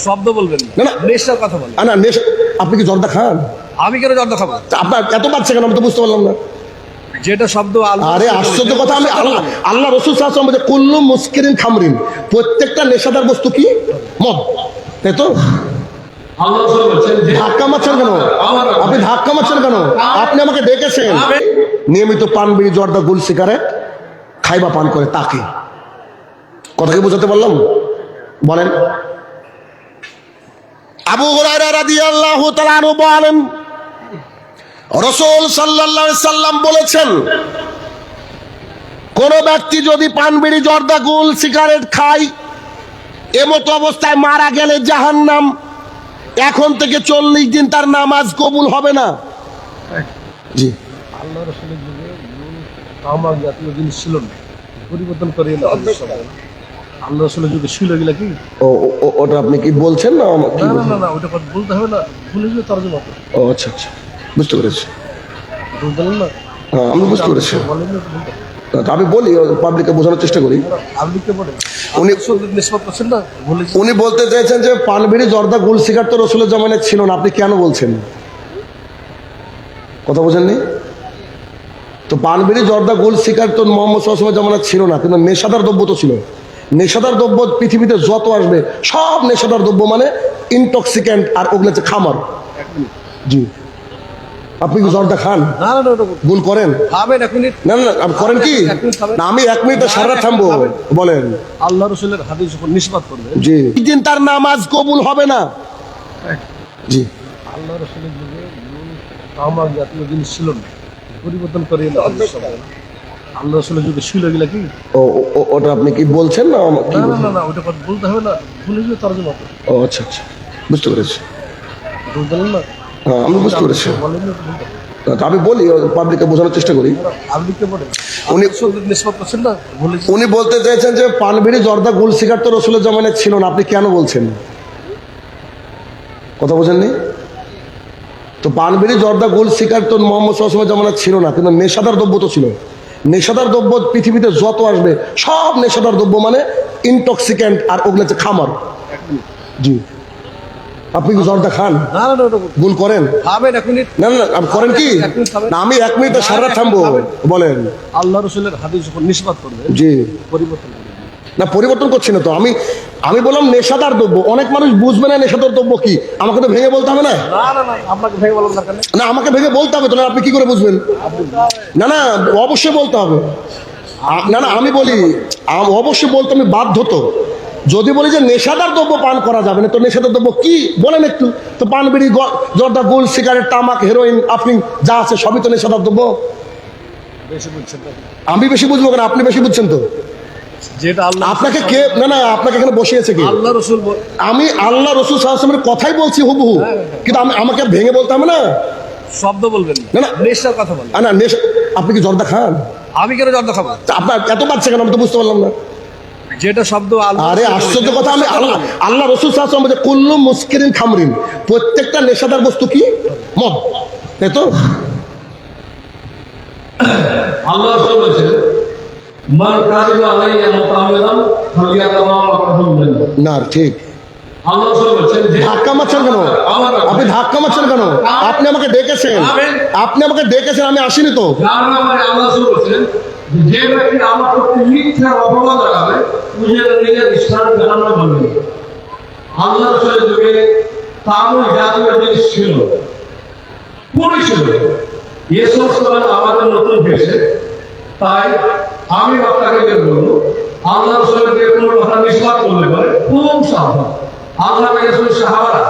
শব্দ বলবেন না, না না নেশার কথা বলেন। না নেশা। আপনি কি জর্দা খান? আমি কেন জর্দা খাবো? আপনার এত বাচ্চা কেন আমি তো বুঝতে পারলাম না। যেটা শব্দ আরে আশ্চর্য কথা, আমি আল্লাহ রসুল সাল্লাল্লাহু আলাইহি ওয়াসাল্লাম বলেছে কুল্লু মুসকিরিন খামরিন, প্রত্যেকটা নেশাদার বস্তু কি মদ, তাই তো? ধাক্কা মারছেন কেন আপনি? ধাক্কা মারছেন কেন? আপনি আমাকে ডেকেছেন। নিয়মিত পান বিড়ি জর্দা গুল সিগারেট খাইবা পান করে তাকে, কথা কি বোঝাতে পারলাম? বলেন। আবু হুরায়রা রাদিয়াল্লাহু তাআলা আনহু বলেন রাসূল সাল্লাল্লাহু আলাইহি সাল্লাম বলেছেন, কোন ব্যক্তি যদি পান বিড়ি জর্দা গুল সিগারেট খায় এমতো অবস্থায় মারা গেলে জাহান্নাম, এখন থেকে 40 দিন তার নামাজ কবুল হবে না। জি, আল্লাহ রাসূলের যুগে তামাক জাতীয় জিনিস ছিল না, পরিবর্তন করে এলো আল্লাহ রাসূলের যুগে ছিল এগুলা কি? ওটা আপনি কি বলছেন না? না না ওটা কথা বলতে হবে না, ভুলে গিয়ে তরজমা করো। ও আচ্ছা আচ্ছা, বুঝতে পেরেছি। বুঝলেন না? হ্যাঁ আমি বুঝতে পেরেছি। বলেন না, আমি বলি, পাবলিককে বোঝানোর চেষ্টা করি। আপনি কে বলেন? উনি নিষ্পাত করছেন না, বলেছি। উনি বলতে চাইছেন যে পান বিড়ি জর্দা গুল সিগারেট তো রসুলের জমানায় ছিল না, আপনি কেন বলছেন? কথা বোঝেননি তো? পান বিড়ি জর্দা গুল সিগারেট তো মোহাম্মদ সাল্লাল্লাহু আলাইহি ওয়াসাল্লামের জমানায় ছিল না, কিন্তু নেশাদার দ্রব্য তো ছিল। নেশাদার দ্রব্য পৃথিবীতে যত আসবে সব নেশাদার দ্রব্য মানে ইনটক্সিক্যান্ট, আর ওগুলো হচ্ছে খামার। জি, আপনি কি জর্দা খান? না না ওটা গুল করেন? খাবেন 1 মিনিট। না না আপনি করেন কি? না আমি 1 মিনিটে সারা রাত থামবো। বলেন। আল্লাহ রাসূলের হাদিস যখন নিষ্পাত করবেন, জি, দিন তার নামাজ কবুল হবে না। জি, আল্লাহ রাসূলের যুগে তামাক জাতীয় জিনিস ছিল না, পরিবর্তন করে এলো আল্লাহ রাসূলের যুগে ছিল এগুলা কি? ওটা আপনি কি বলছেন না? না না ওটা কথা বলতে হবে না, ভুলে গিয়ে তরজমা করো। ও আচ্ছা আচ্ছা, বুঝতে পেরেছি। বুঝলেন না? হ্যাঁ আমি বুঝতে পেরেছি। বলেন না, আমি বলি, পাবলিককে বোঝানোর চেষ্টা করি। আপনি কে বলেন? উনি নিষ্পাত করছেন না, বলেছি। উনি বলতে চাইছেন যে পান বিড়ি জর্দা গুল সিগারেট তো রসুলের জমানায় ছিল না, আপনি কেন বলছেন? কথা বোঝেননি তো? পান বিড়ি জর্দা গুল সিগারেট তো মোহাম্মদ সাল্লাল্লাহু আলাইহি ওয়াসাল্লামের জমানায় ছিল না, কিন্তু নেশাদার দ্রব্য তো ছিল। নেশাদার দ্রব্য পৃথিবীতে যত আসবে সব নেশাদার দ্রব্য মানে ইনটক্সিক্যান্ট, আর ওগুলো হচ্ছে খামার। জি, আপনি কি জর্দা খান? না না ওটা গুল করেন? খাবেন 1 মিনিট। না না আপনি করেন কি? না আমি 1 মিনিটে সারা রাত থামবো। বলেন। আল্লাহ রাসূলের হাদিস যখন নিষ্পাত করবেন, জি, পরিবর্তন করবেন না পরিবর্তন করছি না তো আমি বললাম নেশাদার দ্রব্য। অনেক মানুষ বুঝবে না নেশাদার দ্রব্য কি, আমাকে তো ভেঙে বলতে হবে না? না না না আপনাকে ভেঙে বলার দরকার নেই। না আমাকে ভেঙে বলতে হবে তো, না আপনি কি করে বুঝবেন? না না অবশ্যই বলতে হবে। না না আমি বলি অবশ্যই বলতে আমি বাধ্য। তো যদি বলি যে নেশাদার দ্রব্য পান করা যাবে না, তো নেশাদার দ্রব্য কি বলেন একটু তো? পান বিড়ি জর্দা গুল সিগারেট তামাক হেরোইন আপনি যা আছে সবই তো নেশাদার দ্রব্য। বেশি বুঝছেন না, আমি বেশি বুঝবো কেন? আপনি বেশি বুঝছেন তো। যেটা আল্লাহ আপনাকে কে? না না আপনাকে এখানে বসিয়েছে কি? আল্লাহ রাসূল আমি আল্লাহ রসুল সাল্লাল্লাহু আলাইহি ওয়াসাল্লামের কথাই বলছি হুবহু, কিন্তু আমাকে ভেঙে বলতে হবে না। শব্দ বলবেন না না, না নেশার কথা বলেন। না নেশা। আপনি কি জর্দা খান? আমি কেন জর্দা খাবো? আপনার এত বাচ্চা কেন আমি তো বুঝতে পারলাম না। যেটা শব্দ আরে আশ্চর্য কথা, আমি আল্লাহ রসুল সাল্লাল্লাহু আলাইহি ওয়াসাল্লাম বলেছে কুল্লু মুসকিরিন খামরিন, প্রত্যেকটা নেশাদার বস্তু কি মদ, তাই তো? আল্লাহ রাসূল বলেছেন মান কাযিবা আলাইয়া মুতাআম্মিদান ফালিয়াতামা আলাইহি। না ঠিক। আল্লাহ রাসূল বলেছেন যে ধাক্কা মারছেন কেন আপনি? ধাক্কা মারছেন কেন? আপনি আমাকে ডেকেছেন, আমি আসিনি তো। যার ব্যাপারে আল্লাহ রাসূল বলেছেন যে ব্যক্তি আমার প্রতি মিথ্যা অপবাদ লাগাবে নিজের স্থান জাহান্নামে যাবে। আল্লাহ রাসূলের যুগে তামাক জাতীয় জিনিস ছিল, পুরো ছিল। এই সমস্ত আমাদের নতুন দেশে, তাই আমি আপনাকে বলবো আল্লাহ রাসূলের যে কোনো কথা নিষ্পাত করলে পারে খুব সাবধান। আল্লাহ রাসূল সাহাবারা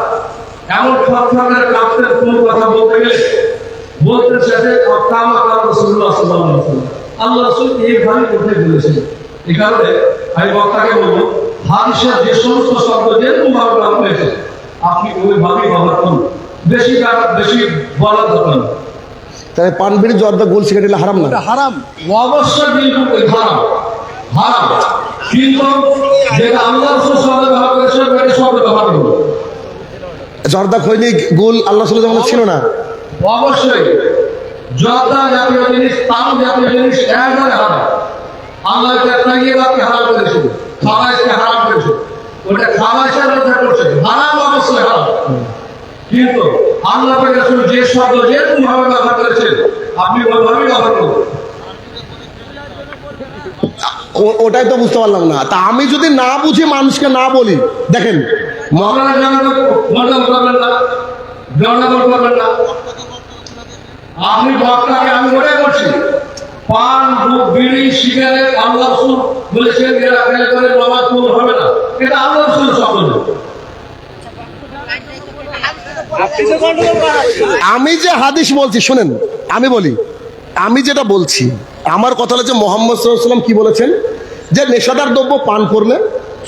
এমন ফাঁকফাঁকের কাঁপতে কোনো কথা বলতে গেলে বলতে চাইছে তামাক রাসূলুল্লাহ সাল্লাল্লাহু আলাইহি ওয়াসাল্লাম। আল্লাহ রাসূল এইভাবে উঠে বলেছেন। এই কারণে আমি বক্তাকে বলবো হাদিসের যে সমস্ত শব্দ যেরকম ভাবে ব্যবহার হয়েছে আপনি ওইভাবেই ব্যবহার করুন, বেশি বলার দরকার নেই। তাহলে পান বিড়ি জর্দা গুল সিগারেট এগুলো হারাম না? হারাম, অবশ্যই বিলকুল হারাম, হারাম। কিন্তু যেটা আল্লাহ রাসূল সাল্লাল্লাহু আলাইহি ওয়াসাল্লাম সব ব্যবহার করবে। জর্দা খৈনি গুল আল্লাহ রাসূলের জমানায় ছিল না? অবশ্যই জর্দা জাতীয় জিনিস, তাম জাতীয় জিনিস একবারে হারাম। আল্লাহ তাইয়্যিবাতকে হারাম করেছে, খাবাইসকে হারাম করেছে। ওটা খাবাইসের মধ্যে পড়ছে, হারাম কিন্তু আল্লাহ পাকের রাসূল যে শব্দ যেরকম ভাবে ব্যবহার করেছেন আপনি ওইভাবেই ব্যবহার করুন। ওটাই তো বুঝতে পারলাম না। তা আমি যদি না বুঝি মানুষকে না বলি, দেখেন আপনারা গন্ডগোল করবেন না, গন্ডগোল করবেন না। আপনি বক্তাকে আমি মনে করছি পান বিড়ি সিগারেট আল্লাহ রাসূল বলেছেন এরা খেলে করে নামাজ কবুল হবে না, এটা আল্লাহ রাসূল শব্দ। আমি যে হাদিস বলছি শুনেন, আমি বলি, আমি যেটা বলছি আমার কথা হলো যে মোহাম্মদ সাল্লাল্লাহু আলাইহি ওয়াসাল্লাম কি বলেছেন যে নেশাদার দ্রব্য পান করলে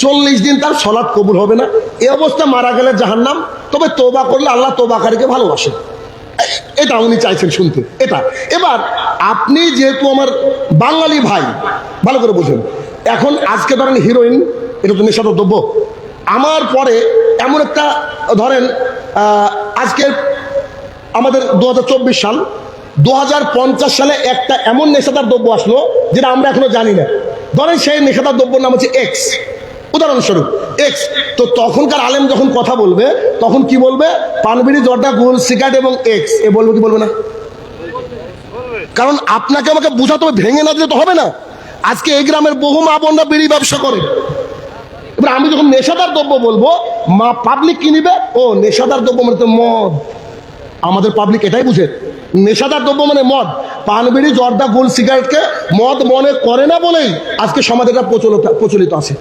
40 দিন তার সলাৎ কবুল হবে না, এই অবস্থা মারা গেলে জাহান্নাম, তবে তওবা করলে আল্লাহ তওবাকারীকে ভালোবাসেন। এটা উনি চাইছেন শুনতে এটা। এবার আপনি যেহেতু আমার বাঙালি ভাই, ভালো করে বুঝেন, এখন আজকে ধরেন হিরোইন, এটা তো নেশাদার দ্রব্য। আমার পরে এমন একটা ধরেন আজকে আমাদের 2024 সাল, 2050 সালে একটা এমন নেশাদার দ্রব্য আসলো যেটা আমরা এখনো জানি না। ধরেন সেই নেশাদার দ্রব্যের নাম হচ্ছে এক্স, উদাহরণস্বরূপ এক্স। তো তখনকার আলেম যখন কথা বলবে তখন কি বলবে? পানবিড়ি, জর্দা, গুল, সিগারেট এবং এক্স, এ বলবে কি বলবে না? কারণ আপনাকে আমাকে বোঝাতে হবে, ভেঙে না দিলে তো হবে না। আজকে এই গ্রামের বহু মা বোনরা বিড়ি ব্যবসা করে। এবার আমি যখন নেশাদার দ্রব্য বলবো, মা পাবলিক কি নিবে? ও নেশাদার দ্রব্য মানে তো মদ। আমাদের পাবলিক এটাই বুঝে নেশাদার দ্রব্য মানে মদ। পানবিড়ি, জর্দা, গুল, সিগারেটকে মদ মনে করে না বলেই আজকে সমাজে এটা প্রচলিত আছে,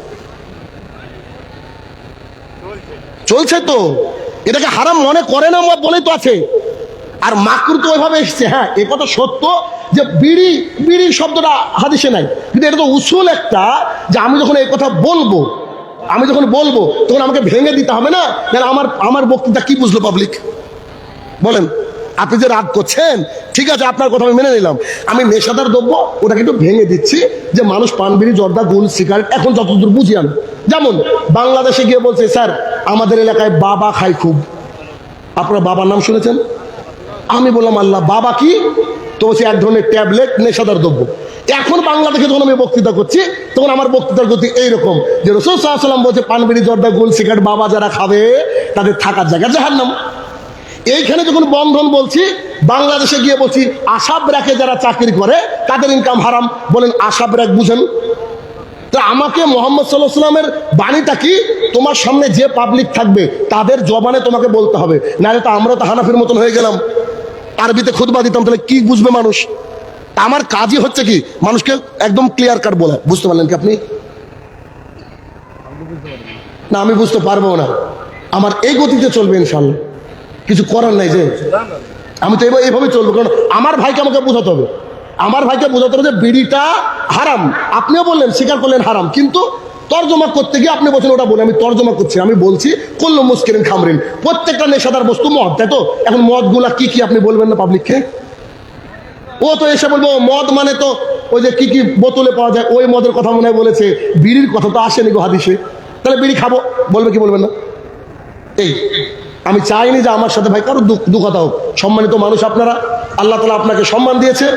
চলছে তো। এটাকে হারাম মনে করে না মদ বলেই তো আছে। আর মাকরু তো ওইভাবে এসছে। হ্যাঁ, এ কথা সত্য যে বিড়ি, বিড়ির শব্দটা হাদিসে নাই, কিন্তু এটা তো উসুল একটা যে আমি যখন এই কথা বলবো, তখন আমাকে ভেঙে দিতে হবে না। তাহলে আমার বক্তৃতা কি বুঝলো পাবলিক? বলেন। আপনি যে রাগ করছেন, ঠিক আছে, আপনার কথা আমি মেনে নিলাম। আমি নেশাদার দ্রব্য ওটাকে একটু ভেঙে দিচ্ছি যে মানুষ পানবিড়ি, জর্দা, গুল, সিগারেট এখন যতদূর বুঝি আমি। যেমন বাংলাদেশে গিয়ে বলছে, স্যার আমাদের এলাকায় বাবা খায় খুব। আপনারা বাবার নাম শুনেছেন? আমি বললাম আল্লাহ, বাবা কি? তো বলছে এক ধরনের ট্যাবলেট, নেশাদার দ্রব্য। এখন বাংলাদেশে যখন আমি বক্তৃতা করছি তখন আমার বক্তৃতার গতি এইরকম যে রাসূল সাল্লাল্লাহু আলাইহি ওয়াসাল্লাম বলছে পানবিড়ি, জর্দা, গুল, সিগারেট বাবা যারা খাবে তাদের থাকার জায়গা জাহান্নাম। এইখানে যখন বন্ধন বলছি, বাংলাদেশে গিয়ে বলছি আশা ব্র্যাকে যারা চাকরি করে তাদের ইনকাম হারাম। বলেন আশা ব্র্যাক বুঝেন? তো আমাকে মোহাম্মদ সাল্লাল্লাহু আলাইহি ওয়াসাল্লামের বাণীটা কি তোমার সামনে যে পাবলিক থাকবে তাদের জবানে তোমাকে বলতে হবে, নাহলে তো আমরা তো হানাফির মতন হয়ে গেলাম, আরবিতে খুতবা দিতাম, তাহলে কি বুঝবে মানুষ? আমার কাজই হচ্ছে কি মানুষকে একদম ক্লিয়ার কাট বলা। বুঝতে পারলেন কি আপনি? না, আমি বুঝতে পারবো না। আমার এই গতিতে চলবে ইনশাল্লাহ, কিছু করার নাই। যে আমি তো এইভাবে চলবো, কারণ আমার ভাইকে আমাকে বোঝাতে হবে। আমার ভাইকে বোঝাতে হবে যে বিড়িটা হারাম। আপনিও বললেন, স্বীকার করলেন হারাম, কিন্তু তর্জমা করতে গিয়ে আপনি বলছেন ওটা বলে। আমি তর্জমা করছি, আমি বলছি কুল্লু মুসকিরিন খামরিন, প্রত্যেকটা নেশাদার বস্তু মদ, তাই তো? এখন মদগুলা কি কি আপনি বলবেন না পাবলিককে? ও তো এসে বলবো মদ মানে তো ওই যে কি কি বোতলে পাওয়া যায় ওই মদের কথা মনে হয় বলেছে, বিড়ির কথা তো আসেনি গো হাদিসে। তাহলে বিড়ি খাবো বলবে কি বলবেন না? এই আমি চাইনি যে আমার সাথে ভাই কারো দু কথা হোক। সম্মানিত মানুষ আপনারা, আল্লাহ তাআলা আপনাকে সম্মান দিয়েছে।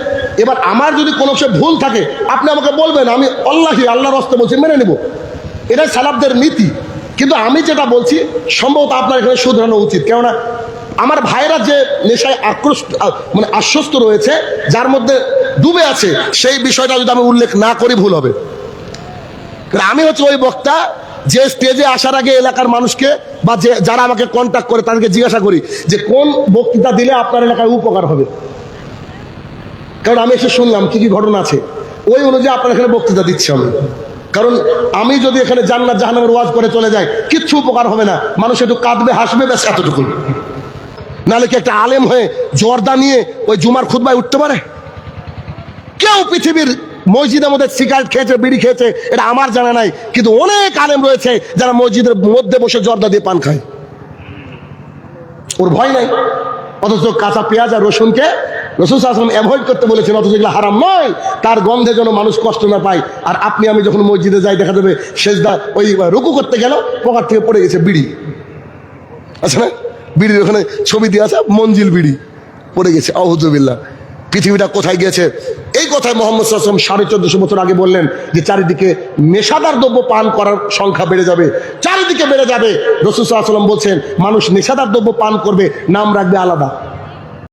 এবার আমার যদি কোনো সে ভুল থাকে আপনি আমাকে বলবেন, আমি আল্লাহর রাস্তে বলছি, মেনে নেব। এটাই সালাফদের নীতি। কিন্তু আমি যেটা বলছি সম্ভবত আপনার এখানে শুধরানো উচিত। কেননা আমার ভাইরা যে নেশায় আশ্বস্ত রয়েছে, যার মধ্যে ডুবে আছে, সেই বিষয়টা যদি আমি উল্লেখ না করি ভুল হবে। আমি হচ্ছে ওই বক্তা যে স্টেজে আসার আগে এলাকার মানুষকে বা যারা আমাকে কন্ট্যাক্ট করে তাদেরকে জিজ্ঞাসা করি যে কোন বক্তৃতা দিলে আপনার এলাকায় উপকার হবে। কারণ আমি এসে শুনলাম কি কি ঘটনা আছে, ওই অনুযায়ী আপনার এখানে বক্তৃতা দিচ্ছি আমি। কারণ আমি যদি এখানে জান্নাত জাহান্নামের ওয়াজ করে চলে যাই, কিচ্ছু উপকার হবে না। মানুষ একটু কাঁদবে, হাসবে, ব্যাস এতটুকু। নাহলে কি একটা আলেম হয়ে জর্দা নিয়ে ওই জুমার খুতবায় উঠতে পারে? কেউ পৃথিবীর মসজিদের মধ্যে সিগারেট খেয়েছে, বিড়ি খেয়েছে, এটা আমার জানা নাই, কিন্তু অনেক আলেম রয়েছে যারা মসজিদের মধ্যে বসে জর্দা দিয়ে পান খায়, ওর ভয় নাই। অথচ কাঁচা পেঁয়াজ আর রসুনকে রাসূল সাল্লাল্লাহু আলাইহি ওয়াসাল্লাম অ্যাভয়েড করতে বলেছেন, অথচ এগুলো হারাম নয়, তার গন্ধে যেন মানুষ কষ্ট না পায়। আর আপনি আমি যখন মসজিদে যাই দেখা যাবে সেজদা ওই রুকু করতে গেল পকেট থেকে পড়ে গেছে বিড়ি, আচ্ছা না, বিড়ির ওখানে ছবি দিয়ে আছে, মঞ্জিল বিড়ি পড়ে গেছে, আউযুবিল্লাহ। পৃথিবীটা কোথায় গিয়েছে। এই কথায় মোহাম্মদ সাল্লাল্লাহু আলাইহি ওয়াসাল্লাম 1450 বছর আগে বললেন যে চারিদিকে নেশাদার দ্রব্য পান করার সংখ্যা বেড়ে যাবে, চারিদিকে বেড়ে যাবে। রাসূল সাল্লাল্লাহু আলাইহি ওয়াসাল্লাম বলছেন মানুষ নেশাদার দ্রব্য পান করবে, নাম রাখবে আলাদা।